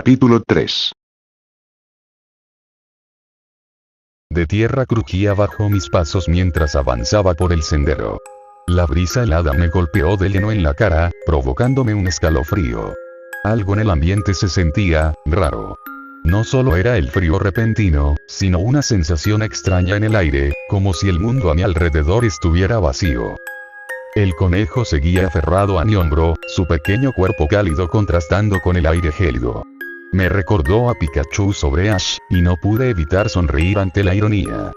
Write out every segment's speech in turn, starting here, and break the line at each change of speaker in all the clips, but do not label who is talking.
Capítulo 3.
De tierra crujía bajo mis pasos mientras avanzaba por el sendero. La brisa helada me golpeó de lleno en la cara, provocándome un escalofrío. Algo en el ambiente se sentía raro. No solo era el frío repentino, sino una sensación extraña en el aire, como si el mundo a mi alrededor estuviera vacío. El conejo seguía aferrado a mi hombro, su pequeño cuerpo cálido contrastando con el aire gélido. Me recordó a Pikachu sobre Ash, y no pude evitar sonreír ante la ironía.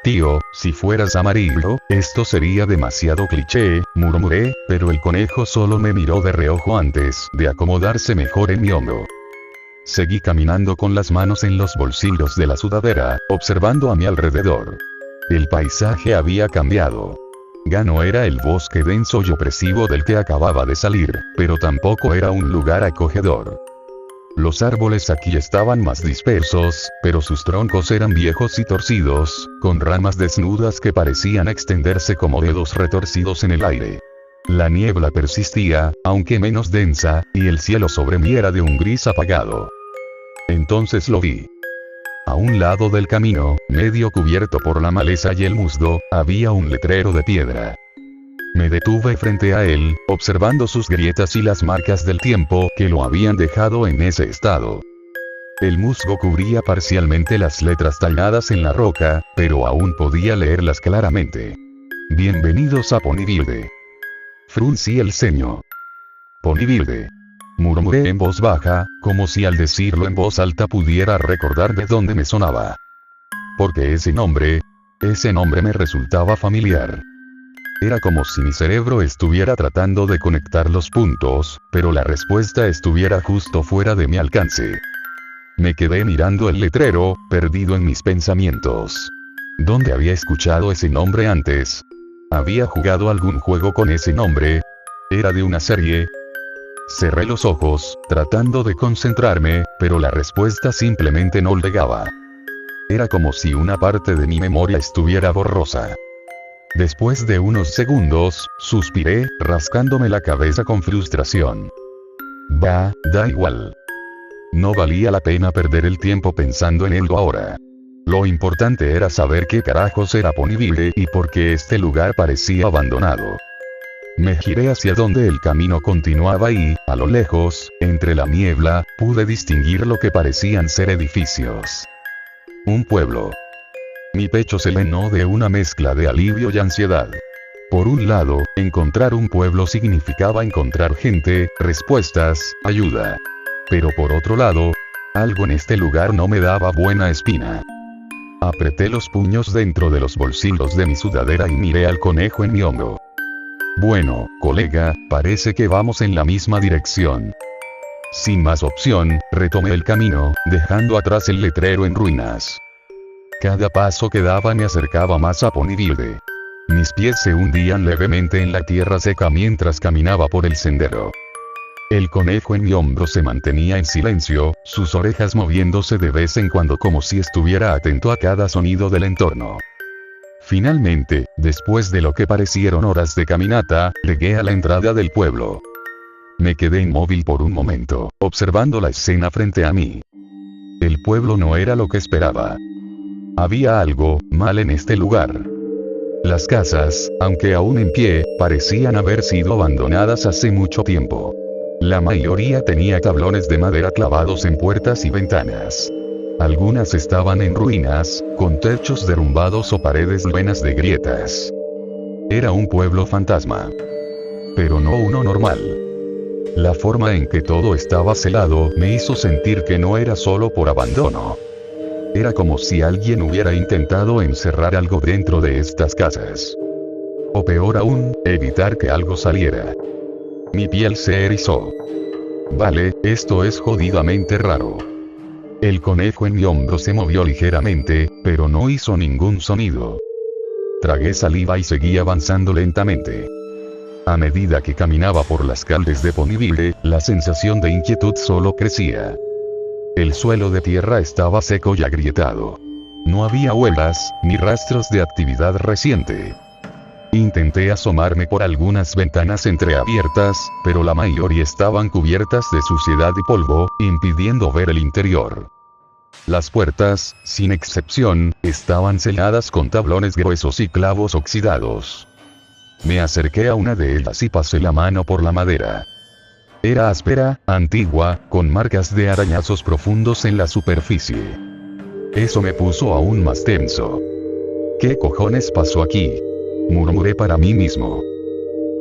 Tío, si fueras amarillo, esto sería demasiado cliché, murmuré, pero el conejo solo me miró de reojo antes de acomodarse mejor en mi hombro. Seguí caminando con las manos en los bolsillos de la sudadera, observando a mi alrededor. El paisaje había cambiado. Ya no era el bosque denso y opresivo del que acababa de salir, pero tampoco era un lugar acogedor. Los árboles aquí estaban más dispersos, pero sus troncos eran viejos y torcidos, con ramas desnudas que parecían extenderse como dedos retorcidos en el aire. La niebla persistía, aunque menos densa, y el cielo sobre mí era de un gris apagado. Entonces lo vi. A un lado del camino, medio cubierto por la maleza y el musgo, había un letrero de piedra. Me detuve frente a él, observando sus grietas y las marcas del tiempo que lo habían dejado en ese estado. El musgo cubría parcialmente las letras talladas en la roca, pero aún podía leerlas claramente. Bienvenidos a Ponyville. Fruncí el ceño. Ponyville. Murmuré en voz baja, como si al decirlo en voz alta pudiera recordar de dónde me sonaba. Porque ese nombre me resultaba familiar. Era como si mi cerebro estuviera tratando de conectar los puntos, pero la respuesta estuviera justo fuera de mi alcance. Me quedé mirando el letrero, perdido en mis pensamientos. ¿Dónde había escuchado ese nombre antes? ¿Había jugado algún juego con ese nombre? ¿Era de una serie? Cerré los ojos, tratando de concentrarme, pero la respuesta simplemente no llegaba. Era como si una parte de mi memoria estuviera borrosa. Después de unos segundos, suspiré, rascándome la cabeza con frustración. Da igual. No valía la pena perder el tiempo pensando en ello ahora. Lo importante era saber qué carajos era Ponyville y por qué este lugar parecía abandonado. Me giré hacia donde el camino continuaba y, a lo lejos, entre la niebla, pude distinguir lo que parecían ser edificios. Un pueblo. Mi pecho se llenó de una mezcla de alivio y ansiedad. Por un lado, encontrar un pueblo significaba encontrar gente, respuestas, ayuda. Pero por otro lado, algo en este lugar no me daba buena espina. Apreté los puños dentro de los bolsillos de mi sudadera y miré al conejo en mi hombro. Bueno, colega, parece que vamos en la misma dirección. Sin más opción, retomé el camino, dejando atrás el letrero en ruinas. Cada paso que daba me acercaba más a Ponyville. Mis pies se hundían levemente en la tierra seca mientras caminaba por el sendero. El conejo en mi hombro se mantenía en silencio, sus orejas moviéndose de vez en cuando como si estuviera atento a cada sonido del entorno. Finalmente, después de lo que parecieron horas de caminata, llegué a la entrada del pueblo. Me quedé inmóvil por un momento, observando la escena frente a mí. El pueblo no era lo que esperaba. Había algo mal en este lugar. Las casas, aunque aún en pie, parecían haber sido abandonadas hace mucho tiempo. La mayoría tenía tablones de madera clavados en puertas y ventanas. Algunas estaban en ruinas, con techos derrumbados o paredes llenas de grietas. Era un pueblo fantasma. Pero no uno normal. La forma en que todo estaba celado me hizo sentir que no era solo por abandono. Era como si alguien hubiera intentado encerrar algo dentro de estas casas. O peor aún, evitar que algo saliera. Mi piel se erizó. Vale, esto es jodidamente raro. El conejo en mi hombro se movió ligeramente, pero no hizo ningún sonido. Tragué saliva y seguí avanzando lentamente. A medida que caminaba por las calles de Ponyville, la sensación de inquietud solo crecía. El suelo de tierra estaba seco y agrietado. No había huellas, ni rastros de actividad reciente. Intenté asomarme por algunas ventanas entreabiertas, pero la mayoría estaban cubiertas de suciedad y polvo, impidiendo ver el interior. Las puertas, sin excepción, estaban selladas con tablones gruesos y clavos oxidados. Me acerqué a una de ellas y pasé la mano por la madera. Era áspera, antigua, con marcas de arañazos profundos en la superficie. Eso me puso aún más tenso. ¿Qué cojones pasó aquí?, murmuré para mí mismo.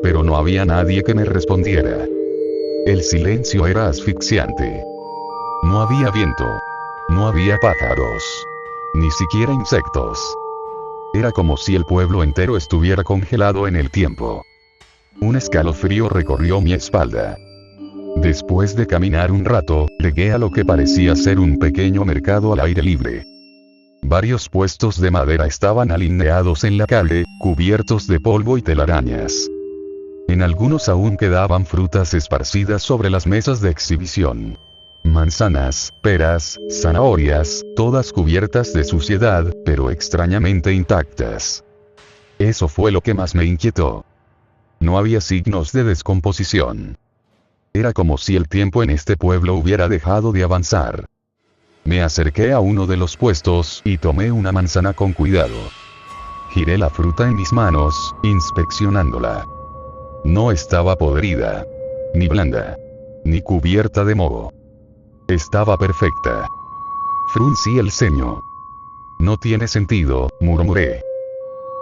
Pero no había nadie que me respondiera. El silencio era asfixiante. No había viento. No había pájaros. Ni siquiera insectos. Era como si el pueblo entero estuviera congelado en el tiempo. Un escalofrío recorrió mi espalda. Después de caminar un rato, llegué a lo que parecía ser un pequeño mercado al aire libre. Varios puestos de madera estaban alineados en la calle, cubiertos de polvo y telarañas. En algunos aún quedaban frutas esparcidas sobre las mesas de exhibición. Manzanas, peras, zanahorias, todas cubiertas de suciedad, pero extrañamente intactas. Eso fue lo que más me inquietó. No había signos de descomposición. Era como si el tiempo en este pueblo hubiera dejado de avanzar. Me acerqué a uno de los puestos y tomé una manzana con cuidado. Giré la fruta en mis manos, inspeccionándola. No estaba podrida, ni blanda, ni cubierta de moho. Estaba perfecta. Fruncí el ceño. No tiene sentido, murmuré.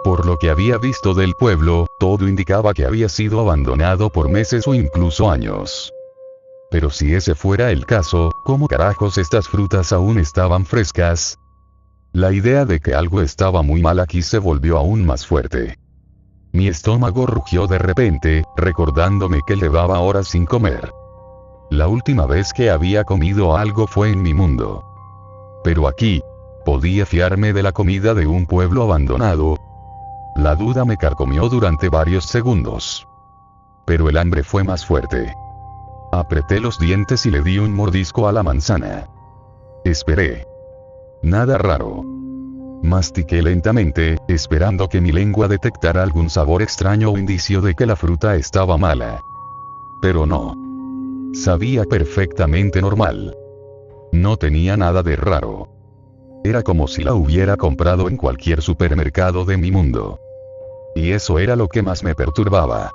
Por lo que había visto del pueblo, todo indicaba que había sido abandonado por meses o incluso años. Pero si ese fuera el caso, ¿cómo carajos estas frutas aún estaban frescas? La idea de que algo estaba muy mal aquí se volvió aún más fuerte. Mi estómago rugió de repente, recordándome que llevaba horas sin comer. La última vez que había comido algo fue en mi mundo. Pero aquí, ¿podía fiarme de la comida de un pueblo abandonado? La duda me carcomió durante varios segundos. Pero el hambre fue más fuerte. Apreté los dientes y le di un mordisco a la manzana. Esperé. Nada raro. Mastiqué lentamente, esperando que mi lengua detectara algún sabor extraño o indicio de que la fruta estaba mala. Pero no. Sabía perfectamente normal. No tenía nada de raro. Era como si la hubiera comprado en cualquier supermercado de mi mundo. Y eso era lo que más me perturbaba.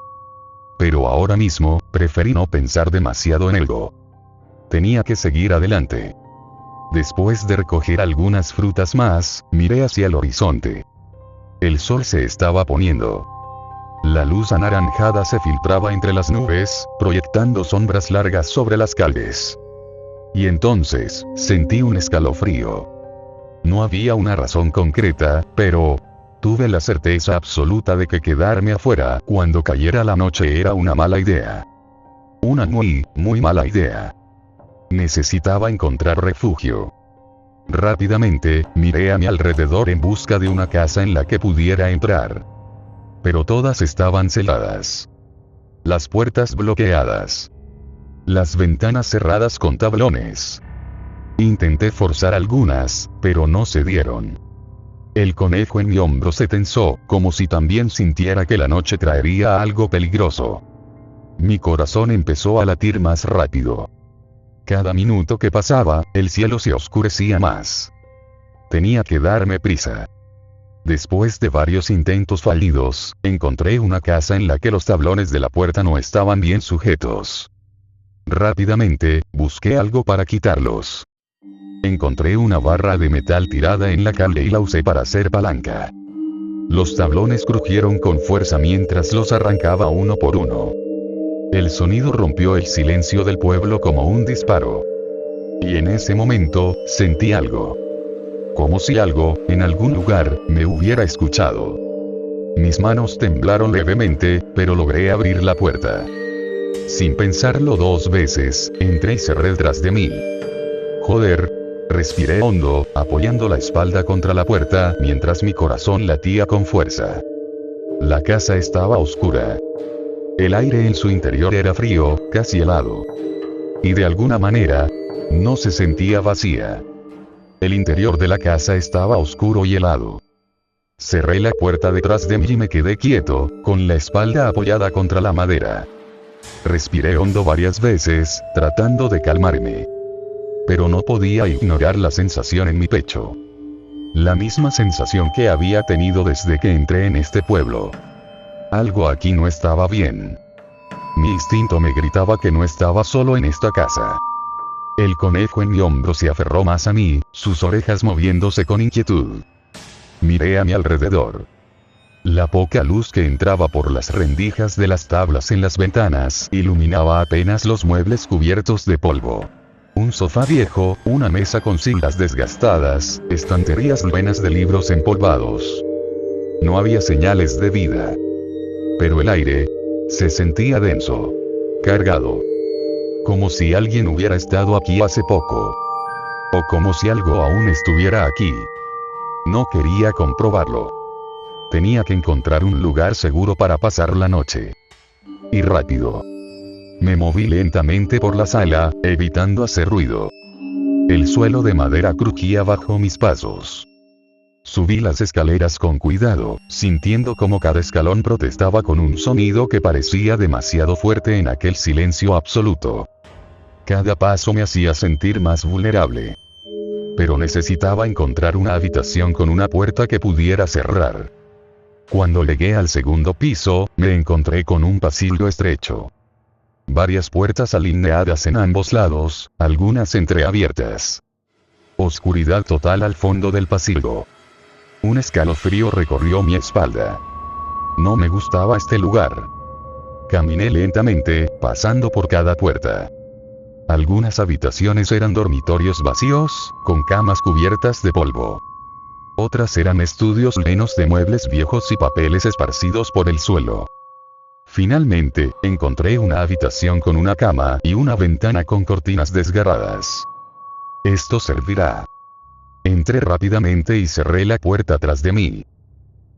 Pero ahora mismo, preferí no pensar demasiado en ello. Tenía que seguir adelante. Después de recoger algunas frutas más, miré hacia el horizonte. El sol se estaba poniendo. La luz anaranjada se filtraba entre las nubes, proyectando sombras largas sobre las calles. Y entonces, sentí un escalofrío. No había una razón concreta, pero tuve la certeza absoluta de que quedarme afuera cuando cayera la noche era una mala idea. Una muy mala idea. Necesitaba encontrar refugio. Rápidamente, miré a mi alrededor en busca de una casa en la que pudiera entrar. Pero todas estaban cerradas. Las puertas bloqueadas. Las ventanas cerradas con tablones. Intenté forzar algunas, pero no se dieron. El conejo en mi hombro se tensó, como si también sintiera que la noche traería algo peligroso. Mi corazón empezó a latir más rápido. Cada minuto que pasaba, el cielo se oscurecía más. Tenía que darme prisa. Después de varios intentos fallidos, encontré una casa en la que los tablones de la puerta no estaban bien sujetos. Rápidamente, busqué algo para quitarlos. Encontré una barra de metal tirada en la calle y la usé para hacer palanca. Los tablones crujieron con fuerza mientras los arrancaba uno por uno. El sonido rompió el silencio del pueblo como un disparo. Y en ese momento, sentí algo. Como si algo, en algún lugar, me hubiera escuchado. Mis manos temblaron levemente, pero logré abrir la puerta. Sin pensarlo dos veces, entré y cerré tras de mí. Joder. Respiré hondo, apoyando la espalda contra la puerta, mientras mi corazón latía con fuerza. La casa estaba oscura. El aire en su interior era frío, casi helado. Y de alguna manera, no se sentía vacía. El interior de la casa estaba oscuro y helado. Cerré la puerta detrás de mí y me quedé quieto, con la espalda apoyada contra la madera. Respiré hondo varias veces, tratando de calmarme. Pero no podía ignorar la sensación en mi pecho. La misma sensación que había tenido desde que entré en este pueblo. Algo aquí no estaba bien. Mi instinto me gritaba que no estaba solo en esta casa. El conejo en mi hombro se aferró más a mí, sus orejas moviéndose con inquietud. Miré a mi alrededor. La poca luz que entraba por las rendijas de las tablas en las ventanas iluminaba apenas los muebles cubiertos de polvo. Un sofá viejo, una mesa con sillas desgastadas, estanterías llenas de libros empolvados. No había señales de vida. Pero el aire se sentía denso, cargado. Como si alguien hubiera estado aquí hace poco. O como si algo aún estuviera aquí. No quería comprobarlo. Tenía que encontrar un lugar seguro para pasar la noche. Y rápido. Me moví lentamente por la sala, evitando hacer ruido. El suelo de madera crujía bajo mis pasos. Subí las escaleras con cuidado, sintiendo como cada escalón protestaba con un sonido que parecía demasiado fuerte en aquel silencio absoluto. Cada paso me hacía sentir más vulnerable. Pero necesitaba encontrar una habitación con una puerta que pudiera cerrar. Cuando llegué al segundo piso, me encontré con un pasillo estrecho. Varias puertas alineadas en ambos lados, algunas entreabiertas. Oscuridad total al fondo del pasillo. Un escalofrío recorrió mi espalda. No me gustaba este lugar. Caminé lentamente, pasando por cada puerta. Algunas habitaciones eran dormitorios vacíos, con camas cubiertas de polvo. Otras eran estudios llenos de muebles viejos y papeles esparcidos por el suelo. Finalmente, encontré una habitación con una cama y una ventana con cortinas desgarradas. Esto servirá. Entré rápidamente y cerré la puerta tras de mí.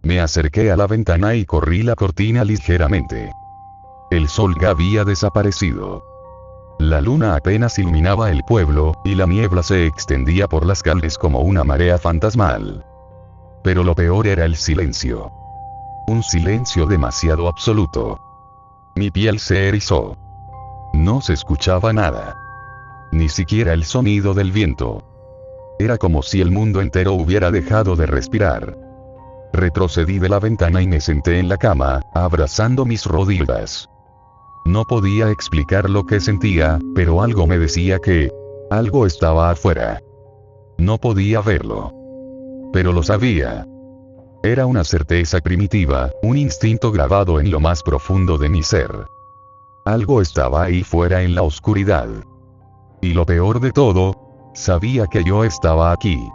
Me acerqué a la ventana y corrí la cortina ligeramente. El sol ya había desaparecido. La luna apenas iluminaba el pueblo, y la niebla se extendía por las calles como una marea fantasmal. Pero lo peor era el silencio. Un silencio demasiado absoluto. Mi piel se erizó. No se escuchaba nada. Ni siquiera el sonido del viento. Era como si el mundo entero hubiera dejado de respirar. Retrocedí de la ventana y me senté en la cama, abrazando mis rodillas. No podía explicar lo que sentía, pero algo me decía que algo estaba afuera. No podía verlo. Pero lo sabía. Era una certeza primitiva, un instinto grabado en lo más profundo de mi ser. Algo estaba ahí fuera en la oscuridad. Y lo peor de todo, sabía que yo estaba aquí.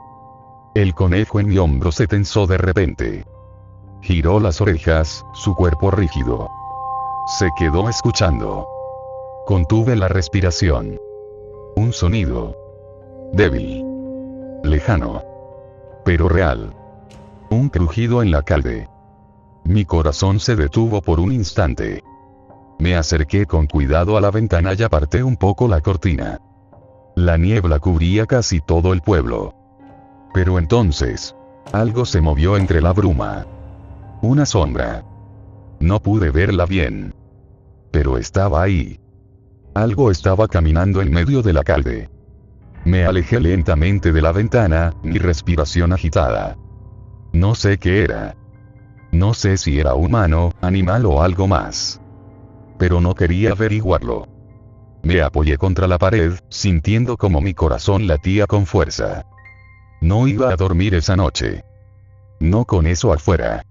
El conejo en mi hombro se tensó de repente. Giró las orejas, su cuerpo rígido. Se quedó escuchando. Contuve la respiración. Un sonido. Débil. Lejano. Pero real. Un crujido en la calde. Mi corazón se detuvo por un instante. Me acerqué con cuidado a la ventana y aparté un poco la cortina. La niebla cubría casi todo el pueblo. Pero entonces, algo se movió entre la bruma. Una sombra. No pude verla bien. Pero estaba ahí. Algo estaba caminando en medio de la calde. Me alejé lentamente de la ventana, mi respiración agitada. No sé qué era. No sé si era humano, animal o algo más. Pero no quería averiguarlo. Me apoyé contra la pared, sintiendo como mi corazón latía con fuerza. No iba a dormir esa noche. No con eso afuera.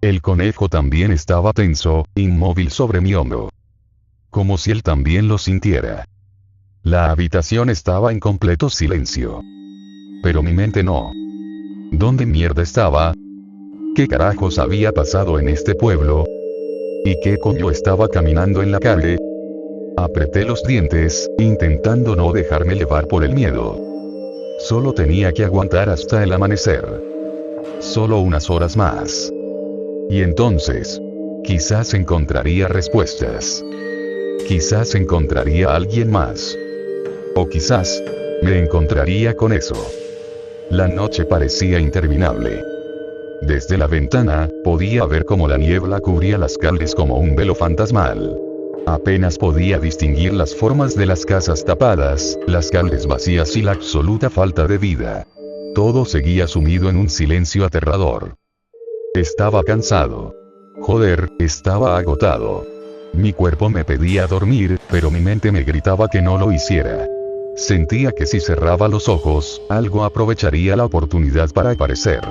El conejo también estaba tenso, inmóvil sobre mi hombro. Como si él también lo sintiera. La habitación estaba en completo silencio. Pero mi mente no. ¿Dónde mierda estaba? ¿Qué carajos había pasado en este pueblo? ¿Y qué coño estaba caminando en la calle? Apreté los dientes, intentando no dejarme llevar por el miedo. Solo tenía que aguantar hasta el amanecer. Solo unas horas más. Y entonces, quizás encontraría respuestas. Quizás encontraría a alguien más. O quizás, me encontraría con eso. La noche parecía interminable. Desde la ventana, podía ver cómo la niebla cubría las calles como un velo fantasmal. Apenas podía distinguir las formas de las casas tapadas, las calles vacías y la absoluta falta de vida. Todo seguía sumido en un silencio aterrador. Estaba cansado. Joder, estaba agotado. Mi cuerpo me pedía dormir, pero mi mente me gritaba que no lo hiciera. Sentía que si cerraba los ojos, algo aprovecharía la oportunidad para aparecer.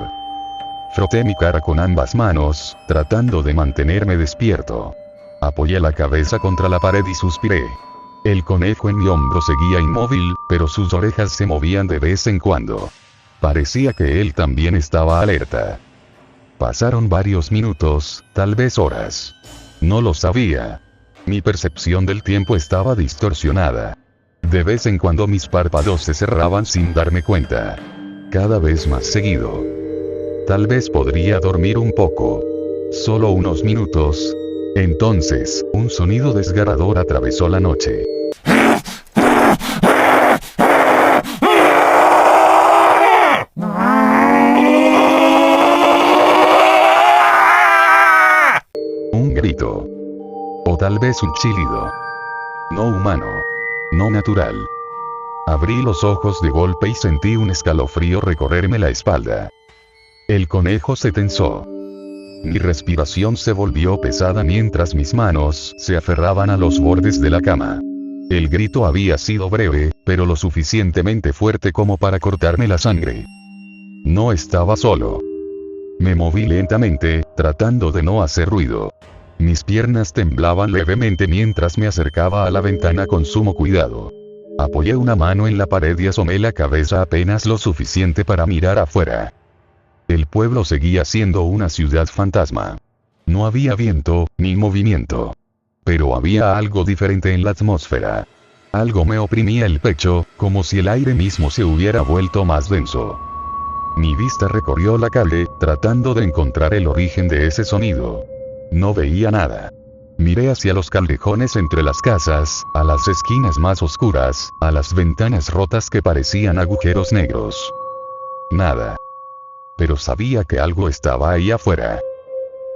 Froté mi cara con ambas manos, tratando de mantenerme despierto. Apoyé la cabeza contra la pared y suspiré. El conejo en mi hombro seguía inmóvil, pero sus orejas se movían de vez en cuando. Parecía que él también estaba alerta. Pasaron varios minutos, tal vez horas. No lo sabía. Mi percepción del tiempo estaba distorsionada. De vez en cuando mis párpados se cerraban sin darme cuenta. Cada vez más seguido. Tal vez podría dormir un poco. Solo unos minutos. Entonces, un sonido desgarrador atravesó la noche. Un grito. O tal vez un chillido. No humano. No natural. Abrí los ojos de golpe y sentí un escalofrío recorrerme la espalda. El conejo se tensó. Mi respiración se volvió pesada mientras mis manos se aferraban a los bordes de la cama. El grito había sido breve, pero lo suficientemente fuerte como para cortarme la sangre. No estaba solo. Me moví lentamente, tratando de no hacer ruido. Mis piernas temblaban levemente mientras me acercaba a la ventana con sumo cuidado. Apoyé una mano en la pared y asomé la cabeza apenas lo suficiente para mirar afuera. El pueblo seguía siendo una ciudad fantasma. No había viento, ni movimiento. Pero había algo diferente en la atmósfera. Algo me oprimía el pecho, como si el aire mismo se hubiera vuelto más denso. Mi vista recorrió la calle, tratando de encontrar el origen de ese sonido. No veía nada. Miré hacia los callejones entre las casas, a las esquinas más oscuras, a las ventanas rotas que parecían agujeros negros. Nada. Pero sabía que algo estaba ahí afuera.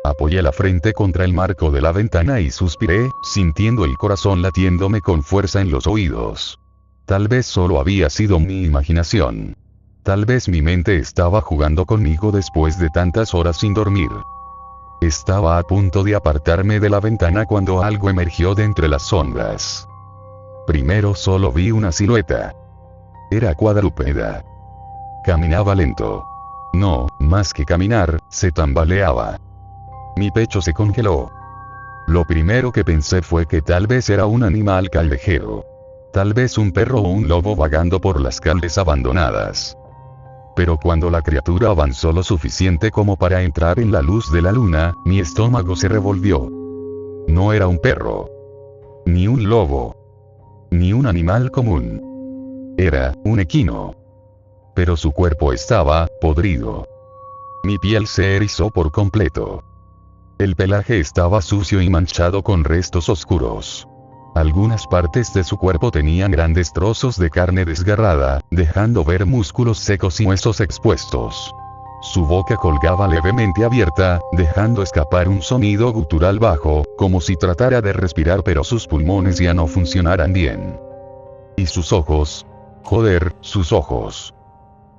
Apoyé la frente contra el marco de la ventana y suspiré, sintiendo el corazón latiéndome con fuerza en los oídos. Tal vez solo había sido mi imaginación. Tal vez mi mente estaba jugando conmigo después de tantas horas sin dormir. Estaba a punto de apartarme de la ventana cuando algo emergió de entre las sombras. Primero solo vi una silueta. Era cuadrúpeda. Caminaba lento. No, más que caminar, se tambaleaba. Mi pecho se congeló. Lo primero que pensé fue que tal vez era un animal callejero. Tal vez un perro o un lobo vagando por las calles abandonadas. Pero cuando la criatura avanzó lo suficiente como para entrar en la luz de la luna, mi estómago se revolvió. No era un perro. Ni un lobo. Ni un animal común. Era un equino. Pero su cuerpo estaba podrido. Mi piel se erizó por completo. El pelaje estaba sucio y manchado con restos oscuros. Algunas partes de su cuerpo tenían grandes trozos de carne desgarrada, dejando ver músculos secos y huesos expuestos. Su boca colgaba levemente abierta, dejando escapar un sonido gutural bajo, como si tratara de respirar pero sus pulmones ya no funcionaran bien. Y sus ojos. Joder, sus ojos.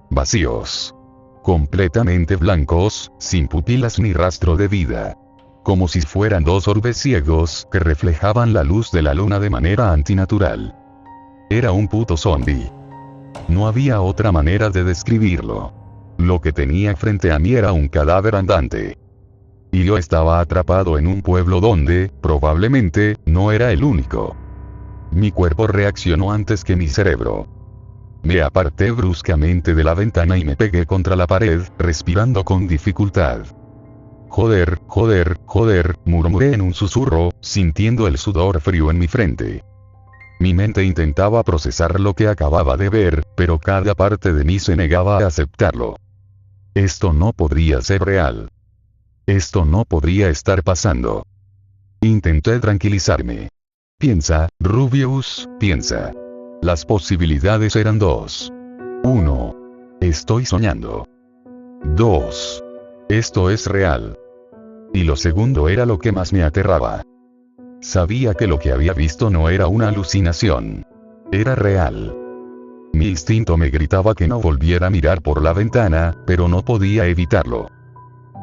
Vacíos. Completamente blancos, sin pupilas ni rastro de vida. Como si fueran dos orbes ciegos que reflejaban la luz de la luna de manera antinatural. Era un puto zombie. No había otra manera de describirlo. Lo que tenía frente a mí era un cadáver andante. Y yo estaba atrapado en un pueblo donde, probablemente, no era el único. Mi cuerpo reaccionó antes que mi cerebro. Me aparté bruscamente de la ventana y me pegué contra la pared, respirando con dificultad. Joder, joder, joder, murmuré en un susurro, sintiendo el sudor frío en mi frente. Mi mente intentaba procesar lo que acababa de ver, pero cada parte de mí se negaba a aceptarlo. Esto no podría ser real. Esto no podría estar pasando. Intenté tranquilizarme. Piensa, Rubius, piensa. Las posibilidades eran dos. 1. Estoy soñando. 2. Esto es real. Y lo segundo era lo que más me aterraba. Sabía que lo que había visto no era una alucinación. Era real. Mi instinto me gritaba que no volviera a mirar por la ventana, pero no podía evitarlo.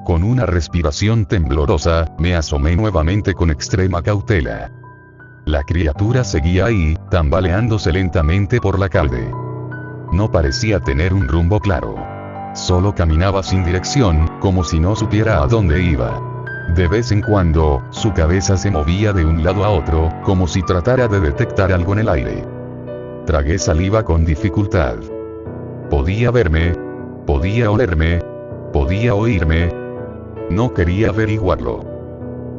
Con una respiración temblorosa, me asomé nuevamente con extrema cautela. La criatura seguía ahí, tambaleándose lentamente por la calle. No parecía tener un rumbo claro. Solo caminaba sin dirección, como si no supiera a dónde iba. De vez en cuando, su cabeza se movía de un lado a otro, como si tratara de detectar algo en el aire. Tragué saliva con dificultad. Podía verme, podía olerme, podía oírme. No quería averiguarlo.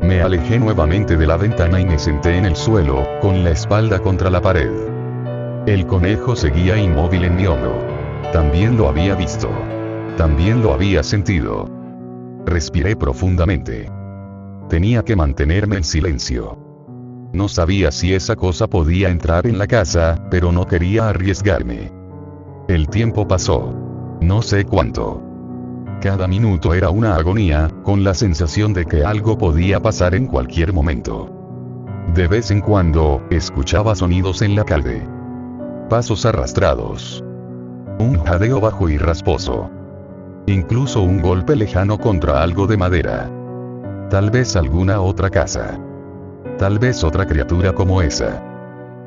Me alejé nuevamente de la ventana y me senté en el suelo, con la espalda contra la pared. El conejo seguía inmóvil en mi hombro. También lo había visto. También lo había sentido. Respiré profundamente. Tenía que mantenerme en silencio. No sabía si esa cosa podía entrar en la casa, pero no quería arriesgarme. El tiempo pasó. No sé cuánto. Cada minuto era una agonía, con la sensación de que algo podía pasar en cualquier momento. De vez en cuando, escuchaba sonidos en la calle. Pasos arrastrados. Un jadeo bajo y rasposo. Incluso un golpe lejano contra algo de madera. Tal vez alguna otra casa. Tal vez otra criatura como esa.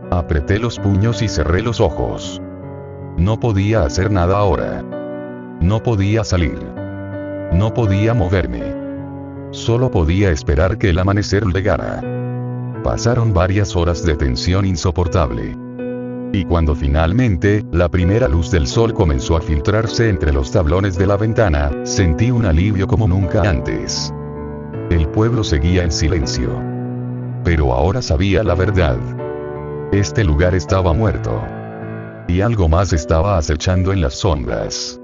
Apreté los puños y cerré los ojos. No podía hacer nada ahora. No podía salir. No podía moverme. Solo podía esperar que el amanecer llegara. Pasaron varias horas de tensión insoportable. Y cuando finalmente, la primera luz del sol comenzó a filtrarse entre los tablones de la ventana, sentí un alivio como nunca antes. El pueblo seguía en silencio. Pero ahora sabía la verdad. Este lugar estaba muerto. Y algo más estaba acechando en las sombras.